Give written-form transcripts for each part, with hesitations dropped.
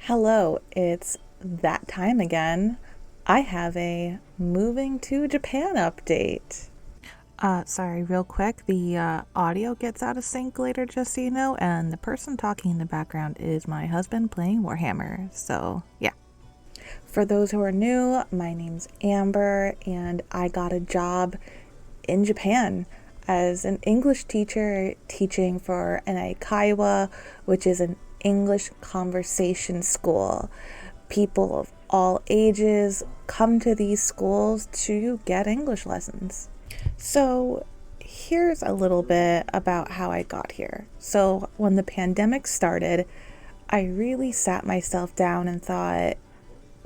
Hello, it's that time again. I have a moving to Japan update. Sorry, real quick. The audio gets out of sync later, just so you know, and the person talking in the background is my husband playing Warhammer. So, yeah. For those who are new, my name's Amber, and I got a job in Japan as an English teacher teaching for an Aikawa, which is an English conversation school. People of all ages come to these schools to get English lessons. So here's a little bit about how I got here. So when the pandemic started, I really sat myself down and thought,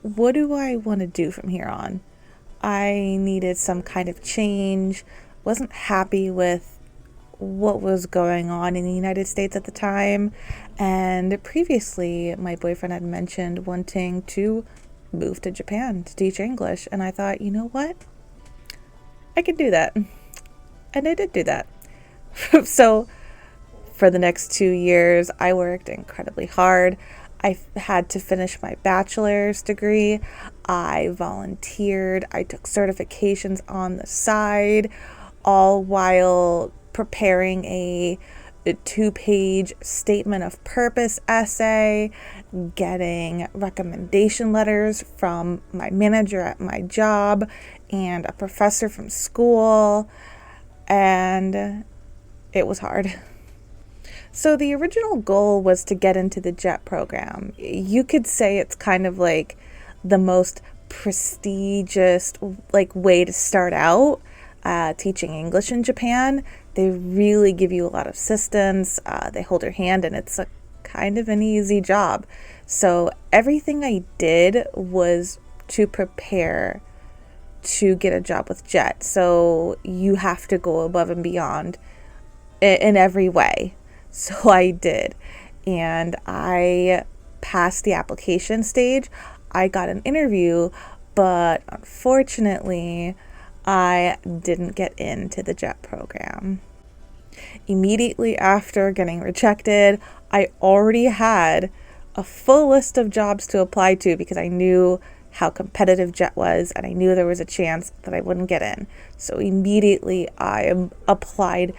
what do I want to do from here on? I needed some kind of change, wasn't happy with what was going on in the United States at the time, and previously my boyfriend had mentioned wanting to move to Japan to teach English, and I thought, you know what? I could do that. And I did do that. So for the next 2 years, I worked incredibly hard. I had to finish my bachelor's degree. I volunteered. I took certifications on the side, all while preparing a 2-page statement of purpose essay, getting recommendation letters from my manager at my job and a professor from school, and it was hard. So the original goal was to get into the JET program. You could say it's kind of like the most prestigious way to start out teaching English in Japan. They really give you a lot of assistance. They hold your hand, and it's a kind of an easy job. So everything I did was to prepare to get a job with JET. So you have to go above and beyond in every way. So I did, and I passed the application stage. I got an interview, but unfortunately, I didn't get into the JET program. Immediately after getting rejected, I already had a full list of jobs to apply to because I knew how competitive JET was, and I knew there was a chance that I wouldn't get in. So immediately I applied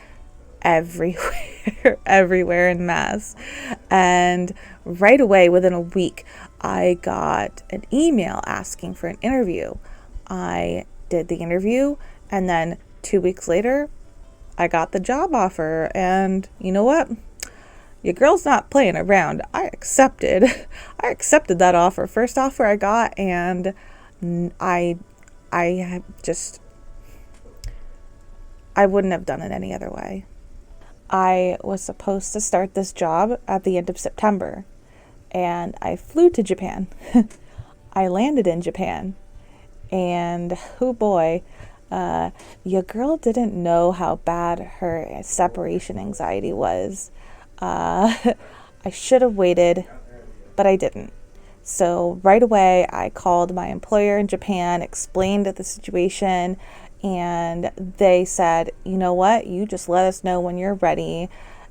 everywhere in mass. And right away, within a week, I got an email asking for an interview. I did the interview, and then 2 weeks later, I got the job offer. And you know what? Your girl's not playing around. I accepted that offer. First offer I got, and I wouldn't have done it any other way. I was supposed to start this job at the end of September, and I flew to Japan. I landed in Japan, and oh boy, your girl didn't know how bad her separation anxiety was. I should have waited, but I didn't. So right away, I called my employer in Japan, explained the situation, and they said, you know what, you just let us know when you're ready.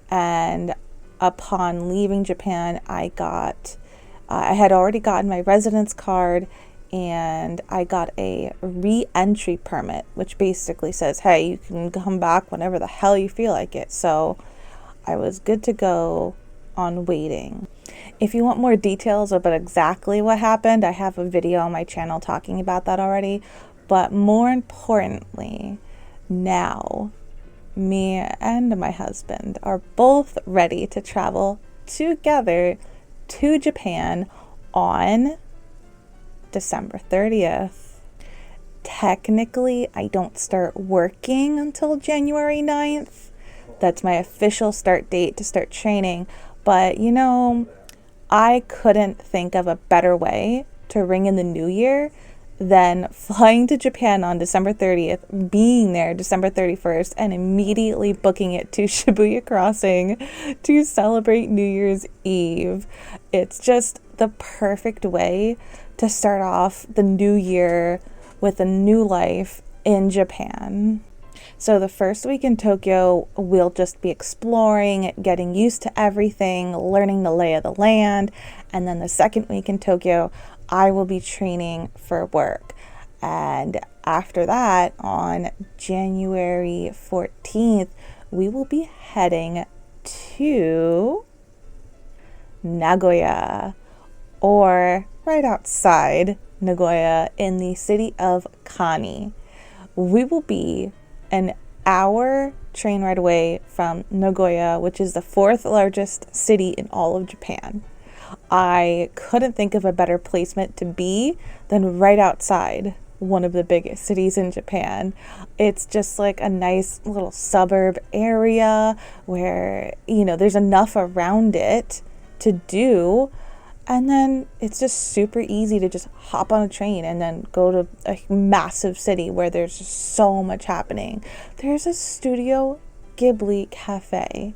And upon leaving Japan, I had already gotten my residence card, and I got a re-entry permit, which basically says, hey, you can come back whenever the hell you feel like it. So I was good to go on waiting. If you want more details about exactly what happened, I have a video on my channel talking about that already. But more importantly, now me and my husband are both ready to travel together to Japan on December 30th. Technically, I don't start working until January 9th. That's my official start date to start training. But, I couldn't think of a better way to ring in the new year than flying to Japan on December 30th, being there December 31st, and immediately booking it to Shibuya Crossing to celebrate New Year's Eve. It's just the perfect way to start off the new year with a new life in Japan. So the first week in Tokyo, we'll just be exploring, getting used to everything, learning the lay of the land. And then the second week in Tokyo, I will be training for work. And after that, on January 14th, we will be heading to Nagoya, or right outside Nagoya in the city of Kani. We will be an hour train ride away from Nagoya, which is the fourth largest city in all of Japan. I couldn't think of a better placement to be than right outside one of the biggest cities in Japan. It's just like a nice little suburb area where, there's enough around it to do. And then it's just super easy to just hop on a train and then go to a massive city where there's just so much happening. There's a Studio Ghibli cafe.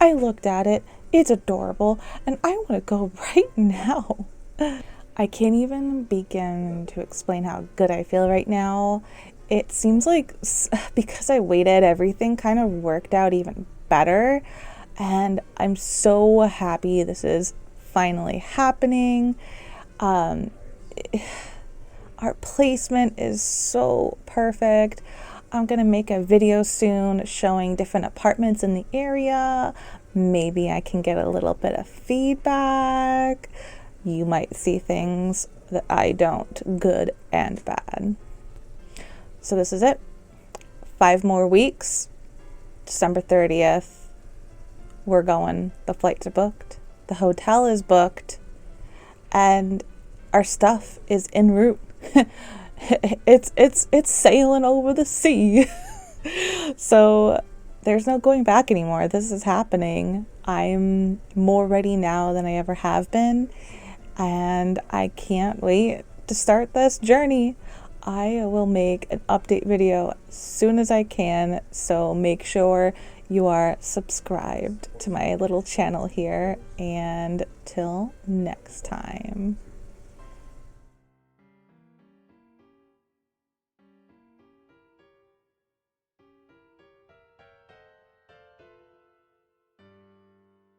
I looked at it. It's adorable. And I want to go right now. I can't even begin to explain how good I feel right now. It seems like because I waited, everything kind of worked out even better. And I'm so happy this is finally happening. Our placement is so perfect. I'm gonna make a video soon showing different apartments in the area. Maybe I can get a little bit of feedback. You might see things that I don't, good and bad. So this is it. 5 more weeks. December 30th. We're going. The flights are booked. The hotel is booked. And our stuff is en route. It's sailing over the sea. So there's no going back anymore. This is happening. I'm more ready now than I ever have been. And I can't wait to start this journey. I will make an update video as soon as I can, so make sure you are subscribed to my little channel here, and till next time.